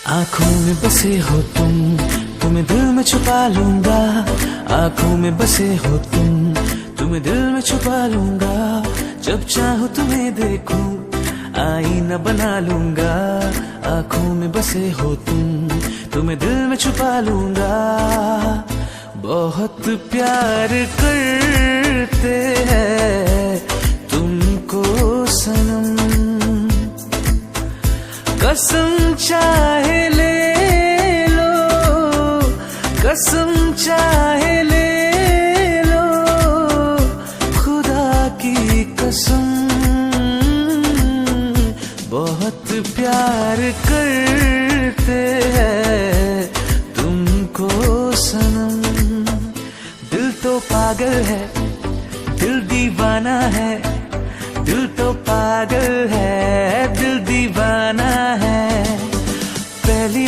आँखों में बसे हो तुम, तुम्हें दिल में छुपा लूंगा। आँखों में बसे हो तुम, तुम्हें दिल में छुपा लूंगा। जब चाहूँ तुम्हें देखूं, आईना बना लूंगा। आँखों में बसे हो तुम, तुम्हें दिल में छुपा लूंगा। बहुत प्यार करते हैं तुमको सनम, कसम चाहे ले लो, कसम चाहे ले लो, खुदा की कसम। बहुत प्यार करते हैं तुमको सनम। दिल तो पागल है, दिल दीवाना है, दिल तो पागल है, दिल दीवाना है। पहली